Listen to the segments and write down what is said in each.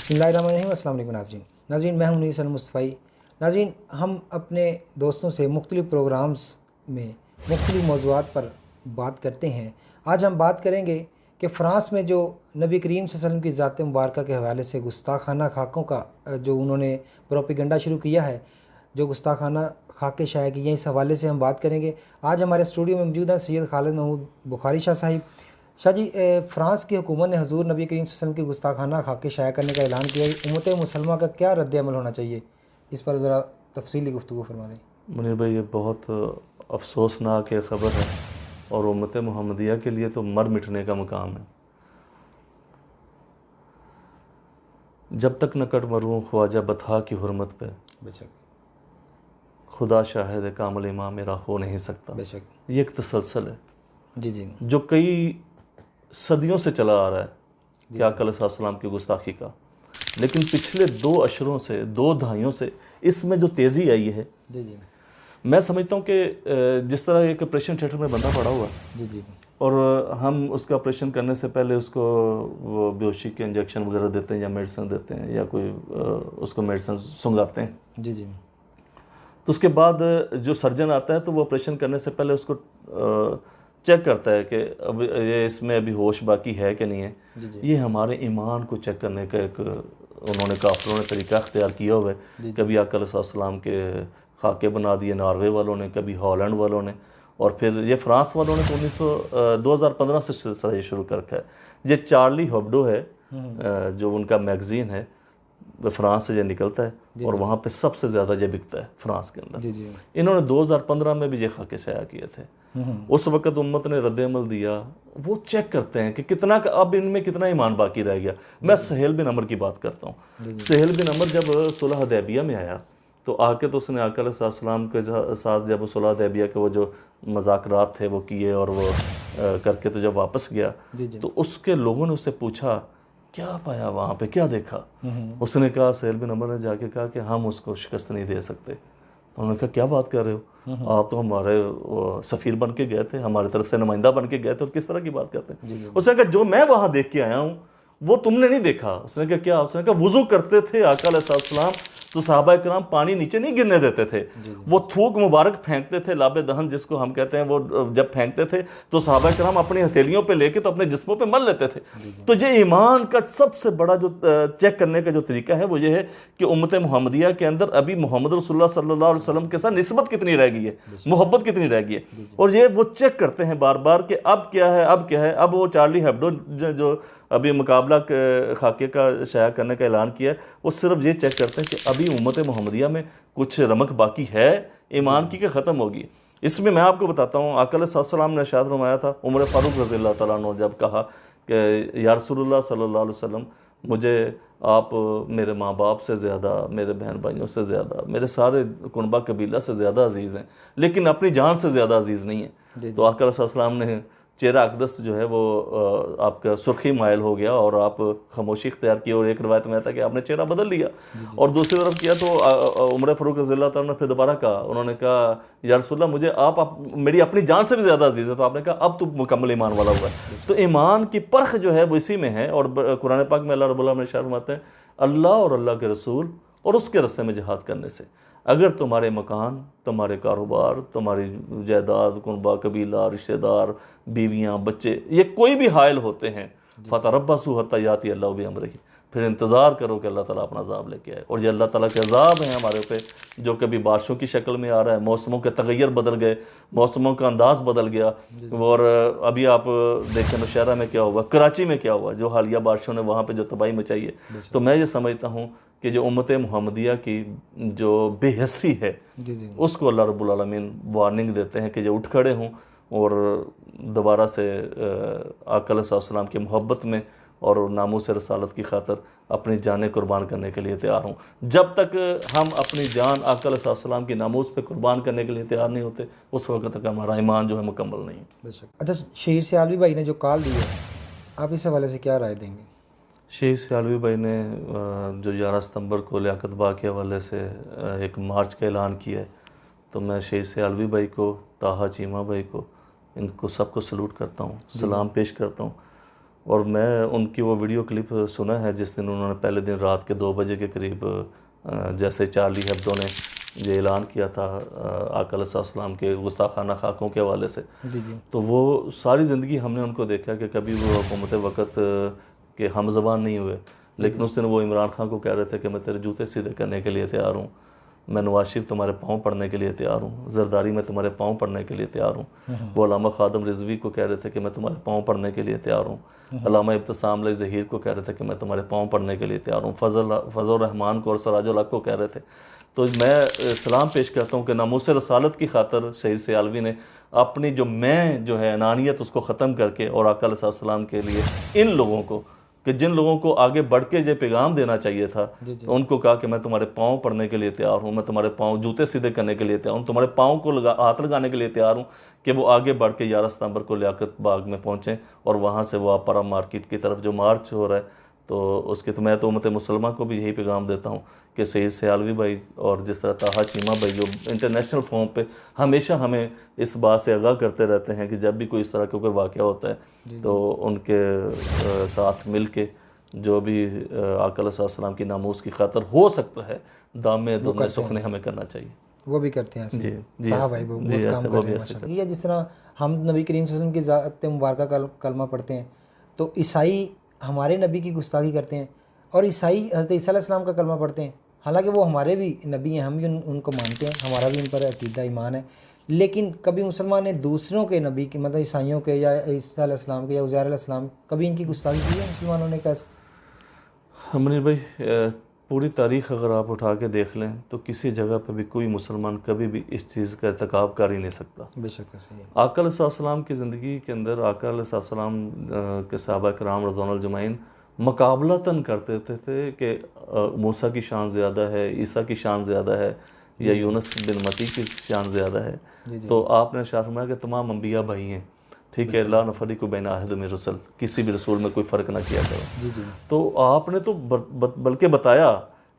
बिस्मिल्लाहिर्रहमानिर्रहीम। अस्सलाम वालेकुम नाज़रीन, मैं हूं मुनीस मुस्तफ़ी। नाज़रीन, हम अपने दोस्तों से मुख्तलिफ़ प्रोग्राम्स में मुख्तलिफ़ मौज़ूआत पर बात करते हैं। आज हम बात करेंगे कि फ़्रांस में जो नबी करीम सल्लल्लाहु अलैहि वसल्लम की ज़ात मुबारक के हवाले से गुस्ताखाना खाकों का जो उन्होंने प्रोपेगेंडा शुरू किया है, जो गुस्ताखाना खाके शाया की हैं, इस हवाले से हम बात करेंगे। आज हमारे स्टूडियो में मौजूद हैं सैयद खालिद महमूद बुखारी शाह साहिब। शाह जी, फ़्रांस की हुकूमत ने हज़ूर नबी करीम सल्लल्लाहु अलैहि वसल्लम की गुस्ताखाना खाके शाया करने का ऐलान किया है। उम्मत मुसलमा का क्या रद्द-ए-अमल होना चाहिए, इस पर ज़रा तफसीली गुफ्तगू फरमा दें। मुनीर भाई, ये बहुत अफसोसनाक एक ख़बर है और उम्मत मुहम्मदिया के लिए तो मर मिटने का मुकाम है। जब तक न कट मरूँ ख्वाजा बतहा की हुर्मत पे, बेशक खुदा शाहिद कामिल इमाम मेरा हो नहीं सकता। बेशक ये एक तसलसल है जी जी जो कई सदियों से चला आ रहा है क्या सलाम की गुस्ताखी का। लेकिन पिछले 2 अशरों से, 2 दहाइयों से इसमें जो तेज़ी आई है, जी जी मैं समझता हूँ कि जिस तरह एक ऑपरेशन थिएटर में बंदा पड़ा हुआ है जी जी और हम उसका ऑपरेशन करने से पहले उसको वो बेहोशी के इंजेक्शन वगैरह देते हैं या मेडिसिन देते हैं या कोई उसको मेडिसिन सुंघाते हैं, जी जी तो उसके बाद जो सर्जन आता है तो वो ऑपरेशन करने से पहले उसको चेक करता है कि अब ये इसमें अभी होश बाकी है कि नहीं है। जी जी ये हमारे ईमान को चेक करने का एक उन्होंने काफिरों ने तरीका अख्तियार किया हुआ है। कभी आका अलैहिस्सलाम के खाके बना दिए नॉर्वे वालों ने, कभी हॉलैंड वालों ने, और फिर ये फ्रांस वालों ने तो 2015 से सिलसिला ये शुरू कर रखा है। ये चार्ली हेब्डो है, जो उनका मैगज़ीन है, फ्रांस से ये निकलता है और वहाँ पे सबसे ज़्यादा ये बिकता है फ्रांस के अंदर। जी जी इन्होंने 2015 में भी ये खाके शाया किए थे। उस वक़्त उम्मत ने रद्द-ए-अमल दिया। वो चेक करते हैं कि कितना अब इनमें कितना ईमान बाकी रह गया। मैं सुहेल बिन अमर की बात करता हूँ। सुहेल बिन अमर जब सुलह हुदैबिया में आया तो आके तो उसने आका अलैहिस्सलाम के साथ जब सुलह हुदैबिया के वो जो मज़ाकरात थे वो किए और वो करके तो जब वापस गया तो उसके लोगों ने उससे पूछा क्या पाया वहाँ पे, क्या देखा। उसने कहा, सुहेल बिन अमर ने जाके कहा कि हम उसको शिकस्त नहीं दे सकते। तो उन्होंने कहा क्या बात कर रहे हो, आप तो हमारे सफ़ीर बन के गए थे, हमारी तरफ से नुमाइंदा बन के गए थे, और किस तरह की बात करते हैं। उसने कहा जो मैं वहाँ देख के आया हूँ वो तुमने नहीं देखा। उसने कहा क्या। उसने कहा वुज़ू करते थे आका अलैहिस्सलाम तो सहाबा किराम पानी नीचे नहीं गिरने देते थे, वो थूक मुबारक फेंकते थे, लाबे दहन जिसको हम कहते हैं, वो जब फेंकते थे तो सहाबा किराम अपनी हथेलियों पे लेके तो अपने जिस्मों पे मल लेते थे। तो ये ईमान का सबसे बड़ा जो चेक करने का जो तरीका है वो ये है कि उम्मत मुहम्मदिया के अंदर अभी मोहम्मद रसूलुल्लाह सल्लल्लाहु अलैहि वसल्लम के साथ निस्बत कितनी रह गई है, मोहब्बत कितनी रह गई है। और ये वो चेक करते हैं बार बार कि अब क्या है, अब क्या है। अब वो चार्ली हेब्डो जो अभी मुकाबला खाके का शाया करने का ऐलान किया है, वो सिर्फ ये चेक करते हैं कि अभी उम्मत मुहम्मदिया में कुछ रमक बाकी है ईमान की, कि ख़त्म होगी। इसमें मैं आपको बताता हूँ, आका अलैहिस्सलाम ने इरशाद फरमाया था, उमर फारूक रज़ियल्लाहु तआला अन्हु जब कहा कि या रसूलुल्लाह सल्लल्लाहु अलैहि वसल्लम, मुझे आप मेरे माँ बाप से ज़्यादा, मेरे बहन भाइयों से ज़्यादा, मेरे सारे कुनबा कबीला से ज़्यादा अजीज़ हैं, लेकिन अपनी जान से ज़्यादा अजीज़ नहीं है। तो आका अलैहिस्सलाम ने चेहरा अकदस जो है वो आपका सुर्खी मायल हो गया और आप खामोशी इख्तियार की, और एक रवायत में आता है कि आपने चेहरा बदल लिया। और दूसरी तरफ किया तो उमर फारूक रज़ियल्लाहु तआला ने फिर दोबारा कहा, उन्होंने कहा या रसूलल्लाह मुझे आप मेरी अपनी जान से भी ज़्यादा अजीज़ है। तो आपने कहा अब तो मुकम्मल ईमान वाला हुआ है। तो ईमान की परख जो है वो इसी में है। और कुरान पाक में अल्लाह रब्बुल आलमीन इरशाद फरमाते हैं, अल्लाह और अल्लाह के रसूल और उसके रास्ते में जिहाद करने से अगर तुम्हारे मकान, तुम्हारे कारोबार, तुम्हारी जायदाद, कुनबा कबीला, रिश्तेदार, बीवियाँ, बच्चे, ये कोई भी हायल होते हैं, फ़तरब्बसू हत्ता याती अल्लाहु बिअम्रिही, फिर इंतज़ार करो कि अल्लाह ताला अपना अज़ाब लेके आए। और ये अल्लाह ताला के अज़ाब हैं हमारे पे, जो कभी बारिशों की शक्ल में आ रहा है, मौसमों के तगैर बदल गए, मौसमों का अंदाज़ बदल गया। और अभी आप देखें नौशहरा में क्या हुआ, कराची में क्या हुआ, जो हालिया बारिशों ने वहाँ पर जो तबाही मचाई है। तो मैं ये समझता हूँ कि जो उम्मत मुहम्मदिया की जो बेहसी है उसको अल्लाह रब्बुल आलमीन वार्निंग देते हैं कि जो उठ खड़े हों और दोबारा से आका अलैहिस्सलाम की मोहब्बत में और नामूस रसालत की खातर अपनी जानें कुर्बान करने के लिए तैयार हों। जब तक हम अपनी जान आका अलैहिस्सलाम की नामूस पे कुर्बान करने के लिए तैयार नहीं होते, उस वक्त तक हमारा ईमान जो है मुकम्मल नहीं है। बेशक। अच्छा, शहीर सियालवी भाई ने जो कॉल दी है, आप इस हवाले से क्या राय देंगे? शहीद सियालवी भाई ने जो 11 सितंबर को लियाकत बाग के हवाले से एक मार्च का ऐलान किया है, तो मैं शहीद सियालवी भाई को, ताहा चीमा भाई को, इनको सबको सलूट करता हूँ, सलाम पेश करता हूँ। और मैं उनकी वो वीडियो क्लिप सुना है जिस दिन उन्होंने पहले दिन रात के 2 बजे के करीब जैसे चार्ली हेब्डो ने ये ऐलान किया था आका अलैहिस्सलाम के गुस्ताखाना खाकों के हवाले से, तो वो सारी ज़िंदगी हमने उनको देखा कि कभी वो हुकूमत वक़्त के हम ज़बान नहीं हुए, लेकिन उस दिन वो इमरान खान को कह रहे थे कि मैं तेरे जूते सीधे करने के लिए तैयार हूँ, मैं नवाज शरीफ तुम्हारे पाँव पड़ने के लिए तैयार हूँ, जरदारी में तुम्हारे पाँव पड़ने के लिए तैयार हूँ। वो अल्लामा खादम रिजवी को कह रहे थे कि मैं तुम्हारे पाँव पड़ने के लिए तैयार हूँ। अल्लामा इब्तिसाम ज़हीर को कह रहे थे कि मैं तुम्हारे पाँव पड़ने के लिए तैयार हूँ। फजल रहमान को और सराजुल हक को कह रहे थे। तो मैं सलाम पेश करता हूँ कि नामूस रसालत की खातर शहीद सियालवी ने अपनी जो है अनानियत उसको ख़त्म करके और आका अलैहिस्सलाम के लिए इन लोगों को कि जिन लोगों को आगे बढ़ के जो पैगाम देना चाहिए था, उनको कहा कि मैं तुम्हारे पाँव पड़ने के लिए तैयार हूँ, मैं तुम्हारे पाँव जूते सीधे करने के लिए तैयार हूँ, तुम्हारे पाँव को हाथ लगाने के लिए तैयार हूँ कि वो आगे बढ़ के 11 सितंबर को लियाकत बाग में पहुँचें और वहाँ से वो आपारा मार्केट की तरफ जो मार्च हो रहा है, तो उसके तो मैं तो उम्मत मुसलमा को भी यही पैगाम देता हूँ कि सईद सियालवी भाई और जिस तरह ताहा चीमा भाई जो इंटरनेशनल फॉर्म पे हमेशा हमें इस बात से आगाह करते रहते हैं कि जब भी कोई इस तरह का कोई वाक़या होता है तो उनके साथ मिल के जो भी आका अलैहिस्सलाम की नामूस की खातर हो सकता है दामे दुने सुखने हमें करना चाहिए, वो भी करते हैं। जी जी भाई वो बहुत काम कर रहे हैं। ये जिस तरह हम नबी करीम सल्लल्लाहु अलैहि वसल्लम की ज़ात मुबारका का कलमा पढ़ते हैं, तो ईसाई हमारे नबी की गुस्ताखी करते हैं और ईसाई हज़रत ईसा अलैहिस्सलाम का कलमा पढ़ते हैं। हालांकि वो हमारे भी नबी हैं, हम भी उनको मानते हैं, हमारा भी उन पर अकीदा ईमान है, लेकिन कभी मुसलमान ने दूसरों के नबी की मतलब ईसाइयों के या ईसा अलैहिस्सलाम के या उज़ैर अलैहिस्सलाम कभी इनकी गुस्ताखी की है मुसलमानों ने? कैसे हमने भाई पूरी तारीख़ अगर आप उठा के देख लें तो किसी जगह पर भी कोई मुसलमान कभी भी इस चीज़ का इर्तिकाब कर ही नहीं सकता। बेशक सही है। आका अलैहिस्सलाम की ज़िंदगी के अंदर आका अलैहिस्सलाम के सहाबा किराम रज़वानुल अजमईन मुकाबलतन करते थे कि मूसा की शान ज़्यादा है, ईसा की शान ज़्यादा है या यूनुस बिन मती की शान ज़्यादा है। तो आपने इरशाद फरमाया कि तमाम अंबिया भाई हैं, ठीक है, ला नफरीकु बैन अहद मिन रसूल, किसी भी रसूल में कोई फ़र्क ना किया करो। तो आपने तो बल्कि बताया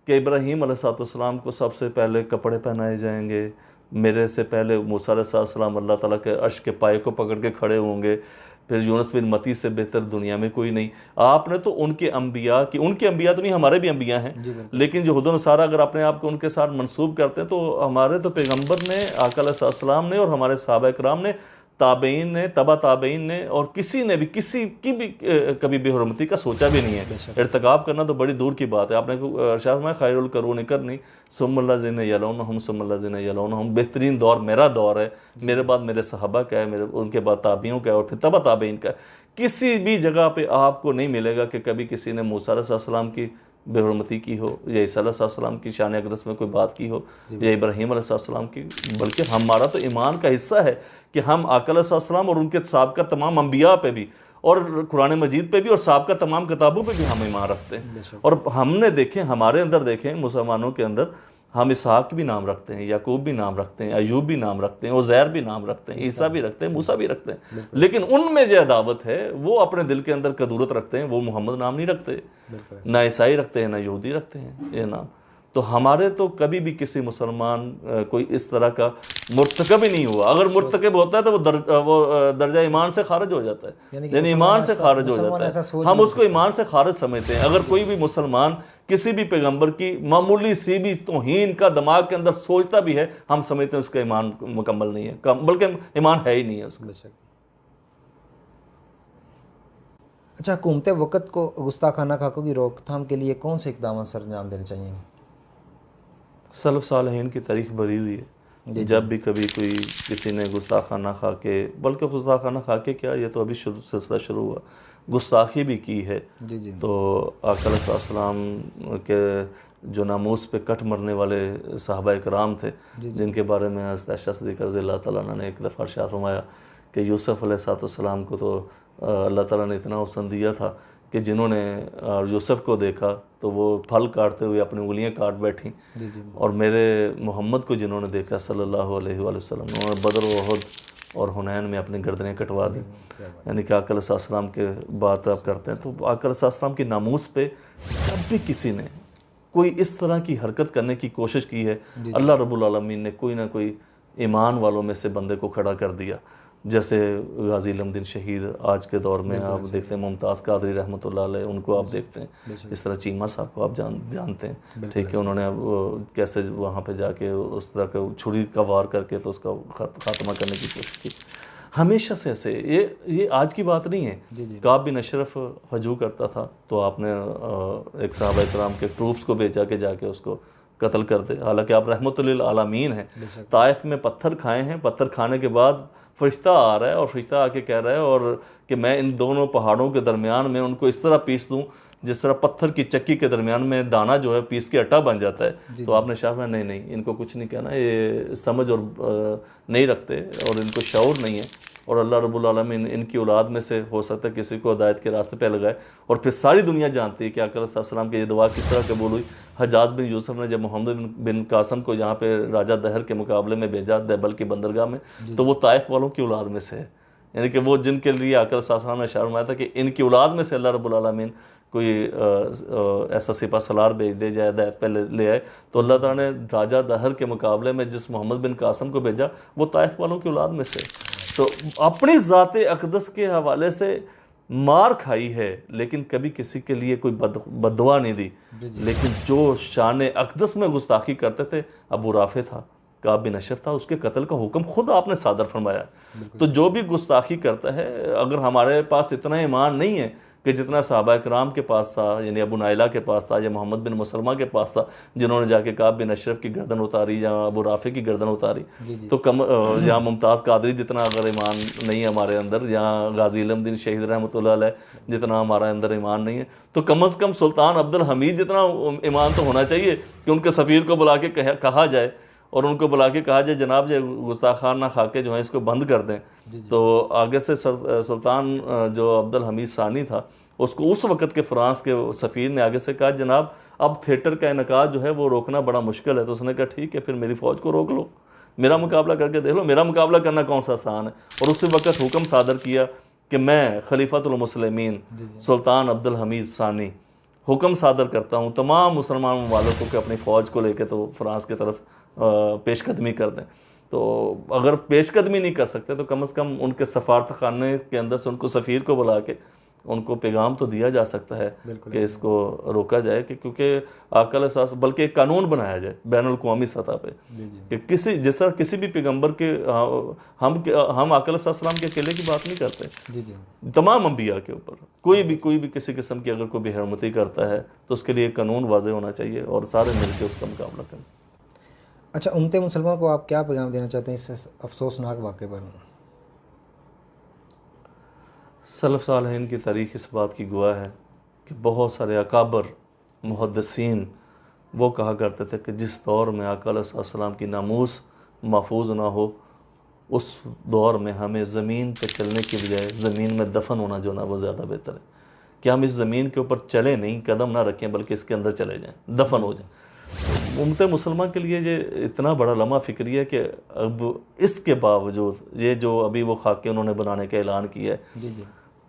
कि इब्राहीम अलैहिस्सलाम को सबसे पहले कपड़े पहनाए जाएंगे, मेरे से पहले मूसा अलैहिस्सलाम अल्लाह ताला के अर्श के पाए को पकड़ के खड़े होंगे, फिर यूनुस बिन मती से बेहतर दुनिया में कोई नहीं। आपने तो उनके अंबिया तो नहीं, हमारे भी अंबिया हैं, लेकिन जो हुदन सारा अगर अपने आप को उनके साथ मंसूब करते हैं तो हमारे तो पैगम्बर ने आका अलैहिस्सलाम ने और हमारे सहाबा किराम ने, ताबईन ने, तबा ताबईन ने और किसी ने भी किसी की भी कभी बेहुरमती का सोचा भी नहीं है। इर्तिकाब करना तो बड़ी दूर की बात है। आपने इरशाद फरमाया खैरुल करून करनी सुम्मल्लज़ीना यलौनहुम सुम्मल्लज़ीना यलौनहुम, बेहतरीन दौर मेरा दौर है, मेरे बाद मेरे सहाबा का है, मेरे उनके बाद ताबियों का है और फिर तबा ताबईन का है। किसी भी जगह पे आपको नहीं मिलेगा कि कभी किसी ने मूसा अलैहिस्सलाम की बेहुरमती की हो या ईसा अलैहिस्सलाम की शान अक़दस में कोई बात की हो या इब्राहीम अलैहिस्सलाम की, बल्कि हमारा तो ईमान का हिस्सा है कि हम आका अलैहिस्सलाम और उनके साहब का तमाम अंबिया पे भी और कुरान मजीद पे भी और साहब का तमाम किताबों पे भी हम ईमान रखते हैं। और हमने देखें, हमारे अंदर देखें मुसलमानों के अंदर हम इसहाक भी नाम रखते हैं, याकूब भी नाम रखते हैं, अयूब भी नाम रखते हैं, उज़ैर भी नाम रखते हैं, ईसा भी रखते हैं, मूसा भी रखते हैं, लेकिन उनमें जो अदावत है वो अपने दिल के अंदर कदूरत रखते हैं, वो मोहम्मद नाम नहीं रखते, ना ईसाई रखते हैं, ना यहूदी रखते हैं ये नाम। तो हमारे तो कभी भी किसी मुसलमान कोई इस तरह का मुर्तकब ही नहीं हुआ। अगर मुर्तकब होता है तो वो दर्जा ईमान से खारिज हो जाता है, यानी ईमान से खारिज हो जाता है, हम उसको ईमान से खारिज समझते हैं। अगर कोई भी मुसलमान किसी भी पैगंबर की मामूली सी भी तौहीन का दिमाग के अंदर सोचता भी है, हम समझते हैं उसका ईमान मुकम्मल नहीं है, बल्कि ईमान है ही नहीं है उसका। अच्छा, हुकूमत वक़्त को गुस्ताखाना खाकों की रोकथाम के लिए कौन से इक़दाम सर अंजाम देने चाहिए? सलफ़ सालिहीन की तारीख़ भरी हुई है, जब भी कभी कोई किसी ने गुस्ताखाना खा के, बल्कि गुस्ताखाना खा के क्या, ये तो अभी सिलसिला शुरू हुआ, गुस्ताखी भी की है। तो आका अलैहिस्सलाम के जो नामूस पे कट मरने वाले सहाबा कराम थे, जिनके बारे में आयशा सिद्दीक़ा रज़ियल्लाहु तआला अन्हा ने एक दफ़ा इरशाद फरमाया कि यूसुफ़ अलैहिस्सलाम को तो अल्लाह ताला ने इतना हुस्न दिया था कि जिन्होंने यूसुफ़ को देखा तो वो फल काटते हुए अपनी उंगलियां काट बैठी, और मेरे मोहम्मद को जिन्होंने देखा सल्लल्लाहु अलैहि वसल्लम, उन्होंने बदर उहद और हुनैन में अपनी गर्दनें कटवा दी। यानी कि आका अलैहिस्सलाम के बात आप करते हैं, तो आका अलैहिस्सलाम की नामूस पे जब भी किसी ने कोई इस तरह की हरकत करने की कोशिश की है, अल्लाह रब्बुल आलमीन ने कोई ना कोई ईमान वालों में से बंदे को खड़ा कर दिया। जैसे गाजी इल्मुद्दीन शहीद आज के दौर में आप देखते हैं, मुमताज़ कादरी रहमतुल्लाह अलैह, उनको आप देखते हैं। इस तरह चीमा साहब को आप जानते हैं, ठीक है। उन्होंने अब कैसे वहाँ पे जाके उस तरह का छुरी का वार करके तो उसका खात्मा करने की कोशिश की। हमेशा से ऐसे ये आज की बात नहीं है। काब बिन अशरफ हजू करता था तो आपने एक सहाबा इकराम के ट्रूप्स को भेजा के जाके उसको कत्ल कर दे। हालांकि आप रहमतुल्लिल आलमीन हैं, ताइफ में पत्थर खाए हैं, पत्थर खाने के बाद फरिश्ता आ रहा है और फरिश्ता आके कह रहा है और कि मैं इन दोनों पहाड़ों के दरमियान में उनको इस तरह पीस दूं जिस तरह पत्थर की चक्की के दरमियान में दाना जो है पीस के आटा बन जाता है। तो आपने शाह में नहीं, इनको कुछ नहीं कहना, ये समझ और नहीं रखते और इनको शऊर नहीं है, और अल्लाह रब्बुल आलमीन इनकी औलाद में से हो सकता है किसी को हिदायत के रास्ते पे लगाए। और फिर सारी दुनिया जानती है कि आका सल्लल्लाहु की ये दुआ किस तरह कबूल हुई। हज्जाज बिन यूसुफ ने जब मोहम्मद बिन कासम को यहाँ पे राजा दहर के मुकाबले में भेजा देबल की बंदरगाह में, तो वो ताइफ वालों की औलाद में से है, यानी कि वो जिनके लिए आका सल्लल्लाहु ने इशारा फरमाया था कि इनकी औलाद में से अल्लाह रब्बुल आलमीन कोई ऐसा सिपा सलार भेज दे जाए हिदायत पे ले आए। तो अल्लाह ताला ने राजा दहर के मुकाबले में जिस मोहम्मद बिन कासम को भेजा वो ताइफ वालों की औलाद में से। तो अपनी ज़ाते अक़दस के हवाले से मार खाई है लेकिन कभी किसी के लिए कोई बददुआ नहीं दी। लेकिन जो शान अक़दस में गुस्ताखी करते थे, अबू राफे था, काब बिन अशरफ था, उसके कत्ल का हुक्म खुद आपने सादर फरमाया। तो जो भी गुस्ताखी करता है, अगर हमारे पास इतना ईमान नहीं है कि जितना सहाबा इकराम के पास था, यानी अबू नाइला के पास था या मोहम्मद बिन मुसलमा के पास था, जिन्होंने जाके काब बिन अशरफ की गर्दन उतारी या अबू राफे की गर्दन उतारी, तो या मुमताज़ कादरी जितना अगर ईमान नहीं है हमारे अंदर, या गाजी इल्मुद्दीन शहीद रहमतुल्लाह अलैह जितना हमारे अंदर ईमान नहीं है, तो कम अज़ कम सुल्तान अब्दुल हमीद जितना ईमान तो होना चाहिए कि उनके सफ़ीर को बुला के कहा जाए और उनको बुला के कहा जाए जनाब जो गुस्ताखाना खा के जो है इसको बंद कर दें। तो आगे से सुल्तान जो अब्दुल हमीद सानी था, उसको उस वक़्त के फ्रांस के सफ़ीर ने आगे से कहा जनाब अब थिएटर का इनकाद जो है वो रोकना बड़ा मुश्किल है। तो उसने कहा ठीक है, फिर मेरी फ़ौज को रोक लो, मेरा मुकाबला करके देख लो, मेरा मुकाबला करना कौन सा आसान है। और उसी वक़्त हुक्म सादर किया कि मैं खलीफतुल मुस्लिमीन सुल्तान अब्दुल हमीद सानी हुक्म सादर करता हूँ तमाम मुसलमान ममालिक को अपनी फ़ौज को लेकर तो फ्रांस की तरफ पेशकदमी कर दें। तो अगर पेशकदमी नहीं कर सकते तो कम से कम उनके सफारत खाने के अंदर से उनको सफ़ीर को बुला के उनको पैगाम तो दिया जा सकता है कि इसको रोका जाए, कि क्योंकि आकल सास बल्कि एक कानून बनाया जाए बैनुल क़ौमी सतह पे कि किसी जिस तरह किसी भी पैगम्बर के हम आकल सल्लम के अकेले की बात नहीं करते, तमाम अंबिया के ऊपर कोई भी किसी किस्म की अगर कोई बेहरमती करता है तो उसके लिए कानून वाज़े होना चाहिए और सारे मिलकर उसका मुकाबला करें। अच्छा, उम्मत मुसलमान को आप क्या पैगाम देना चाहते हैं इस अफसोसनाक वाक़े पर? सलफ़ सालिहीन की तारीख़ इस बात की गवाह है कि बहुत सारे अकाबर मुहद्दिसीन वो कहा करते थे कि जिस दौर में आका अलैहिस्सलाम की नामूस महफूज ना हो उस दौर में हमें ज़मीन पे चलने की बजाय ज़मीन में दफन होना जो ना वो ज़्यादा बेहतर है, कि हम इस ज़मीन के ऊपर चले नहीं, कदम ना रखें, बल्कि इसके अंदर चले जाएँ, दफन हो जाएँ। उम्मत मुसलमान के लिए ये इतना बड़ा लम्हा फ़िक्री है कि अब इसके बावजूद ये जो अभी वो खाके उन्होंने बनाने का ऐलान किया है,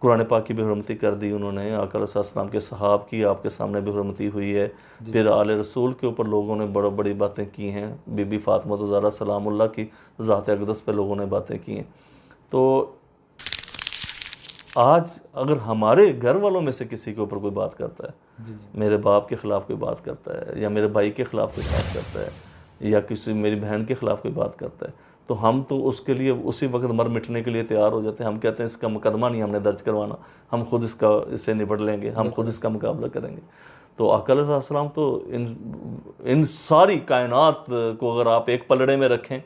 कुरान पाक की बेहुरमती कर दी उन्होंने, आका अलैहिस्सलाम के सहाब की आपके सामने बेहुरमती हुई है, फिर आले रसूल के ऊपर लोगों ने बड़ी बड़ी बातें की हैं, बीबी फातिमा ज़हरा सलामुल्लाह की ज़ात अक़दस पे लोगों ने बातें की हैं। तो आज अगर हमारे घर वालों में से किसी के ऊपर कोई बात करता है, मेरे बाप के ख़िलाफ़ कोई बात करता है या मेरे भाई के ख़िलाफ़ कोई बात करता है या किसी मेरी बहन के ख़िलाफ़ कोई बात करता है, तो हम तो उसके लिए उसी वक्त मर मिटने के लिए तैयार हो जाते हैं। हम कहते हैं इसका मुकदमा नहीं हमने दर्ज करवाना, हम खुद इससे निपट लेंगे, हम खुद इसका मुकाबला करेंगे। तो आका अलैहिस्सलाम तो इन सारी कायनात को अगर आप एक पलड़े में रखें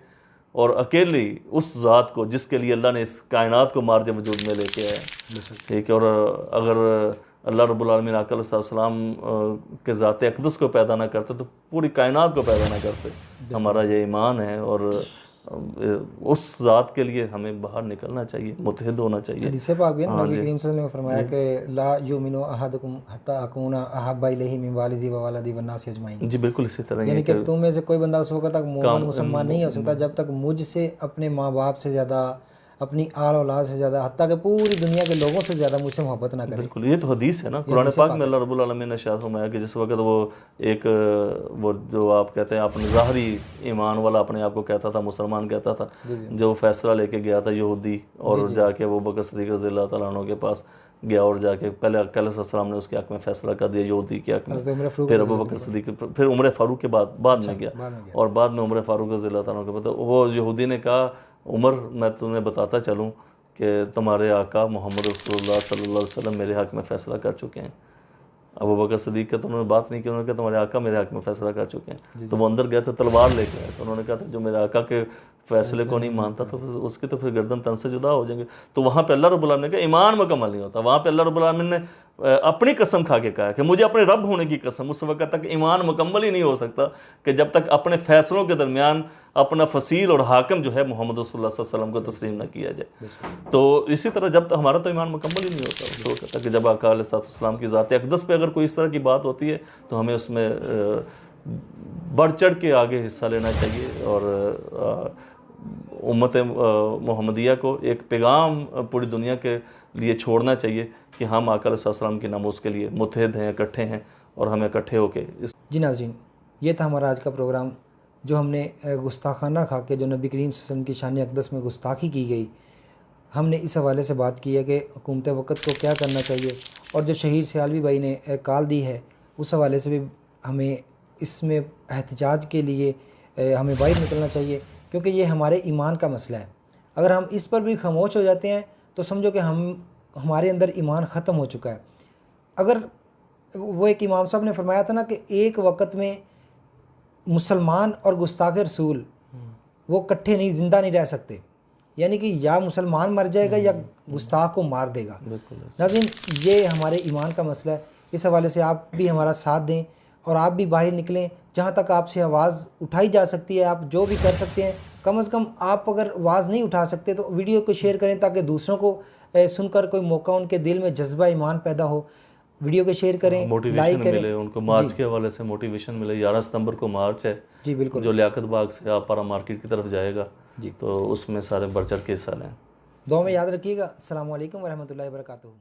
और अकेली उस ज़ात को जिसके लिए अल्लाह ने इस कायनात को मार्ज वजूद में लेके आया, ठीक है, और अगर अल्लाह रब्बुल आलमीन आका अलैहिस्सलाम के ज़ात अक़दस को पैदा ना करते तो पूरी कायनात को पैदा ना करते। हमारा ये ईमान है और उस ज़ात के लिए हमें बाहर निकलना चाहिए, मुत्तहिद होना चाहिए। हदीस पाक में नबी करीम सल्लल्लाहु अलैहि वसल्लम ने फरमाया कि ला युमिनु अहदुकुम हत्ता अकूना अहब्बा इलैहि मिन वालिदी व वलदी व नास अजमाइन। जी बिल्कुल इसी तरह, यानी कि तुम में से कोई बंदा उस वक्त तक मोमिन मुसलमान नहीं हो सकता जब तक मुझसे अपने माँ बाप से ज़्यादा अपनी आल औलाद से ज़्यादा, हत्ता कि पूरी दुनिया के लोगों से ज़्यादा मुझसे मोहब्बत ना करें। बिल्कुल, ये तो हदीस है ना, कुरान पाक में अल्लाह रब्बुल आलमीन ने इरशाद फरमाया कि जिस वक्त वो एक वो जो आप कहते हैं अपने ज़ाहरी ईमान वाला अपने आप को कहता था, मुसलमान कहता था, जो फैसला लेके गया था यहूदी और जाके वो बकर सिद्दीक़ रज़ियल्लाहु तआला अन्हु के पास गया और जाके पहले अलैहिस्सलाम ने उसके हक में फैसला कर दिया यहूदी के हक में, फिर अबू बकर सिद्दीक़, फिर उमर फारूक के बाद में गया और बाद में उमर फारूक रज़ियल्लाहु तआला अन्हु के बाद वो यहूदी ने कहा उमर मैं तुम्हें बताता चलूँ कि तुम्हारे आका मोहम्मद रसूलुल्लाह सल्लल्लाहु अलैहि वसल्लम मेरे हक में फ़ैसला कर चुके हैं। अबू बकर सिद्दीक़ का तो उन्होंने बात नहीं की, उन्होंने कहा तुम्हारे आका मेरे हक में फ़ैसला कर चुके हैं। तो वो अंदर गए तो तलवार लेके आए, तो उन्होंने कहा था जो मेरे आका के फ़ैसले को नहीं मानता तो फिर उसकी तो फिर गर्दन तन से जुदा हो जाएंगे। तो वहाँ पे अल्लाह रब्बुल आलमीन का ईमान मुकम्मल नहीं होता। वहाँ पे अल्लाह रब्बुल आलमीन ने अपनी कसम खा के कहा कि मुझे अपने रब होने की कसम, उस वक्त तक ईमान मुकम्मल ही नहीं हो सकता कि जब तक अपने फ़ैसलों के दरमियान अपना फसील और हाकिम जो है मोहम्मद रसूलुल्लाह सल्लल्लाहु अलैहि वसल्लम को तस्लीम न किया जाए। तो इसी तरह जब तक हमारा तो ईमान मुकम्मल ही नहीं होता उस वक्त तक कि जब आका अलैहिस्सलाम की ज़ात अक़दस पे अगर कोई इस तरह की बात होती है तो हमें उसमें बढ़ चढ़ के आगे हिस्सा लेना चाहिए और उम्मत मोहम्मदिया को एक पैगाम पूरी दुनिया के लिए छोड़ना चाहिए कि हम आका अलैहिस्सलाम की नामूस के लिए मुत्तहिद हैं, इकट्ठे हैं और हमें इकट्ठे होके जी नाज़रीन, ये था हमारा आज का प्रोग्राम जो हमने गुस्ताखाना खा के जो नबी करीम सल्लल्लाहु अलैहि वसल्लम की शान अक़दस में गुस्ताखी की गई, हमने इस हवाले से बात की है कि हुकूमत वक़्त को क्या करना चाहिए और जो शहीद सियालवी भाई ने कॉल दी है उस हवाले से भी हमें इसमें एहतजाज के लिए हमें बाहर निकलना चाहिए, क्योंकि ये हमारे ईमान का मसला है। अगर हम इस पर भी खामोश हो जाते हैं तो समझो कि हमारे अंदर ईमान ख़त्म हो चुका है। अगर वो एक इमाम साहब ने फरमाया था ना कि एक वक़्त में मुसलमान और गुस्ताख रसूल वो इकट्ठे नहीं, ज़िंदा नहीं रह सकते, यानी कि या मुसलमान मर जाएगा या गुस्ताख को मार देगा। नाज़रीन, ये हमारे ईमान का मसला है। इस हवाले से आप भी हमारा साथ दें और आप भी बाहर निकलें, जहाँ तक आपसे आवाज़ उठाई जा सकती है आप जो भी कर सकते हैं। कम से कम आप अगर आवाज़ नहीं उठा सकते तो वीडियो को शेयर करें ताकि दूसरों को सुनकर कोई मौका उनके दिल में जज्बा ईमान पैदा हो। वीडियो को शेयर करें, मोटिवेशन मिले उनको, मार्च के हवाले से मोटिवेशन मिले। 11 सितंबर को मार्च है जी, बिल्कुल, जो लियाकत बाग से आपारा मार्केट की तरफ जाएगा जी, तो उसमें सारे बढ़ चढ़ के हिस्सा लें। दुआ में याद रखिएगा। अस्सलाम वालेकुम व रहमतुल्लाहि व बरकातुहू।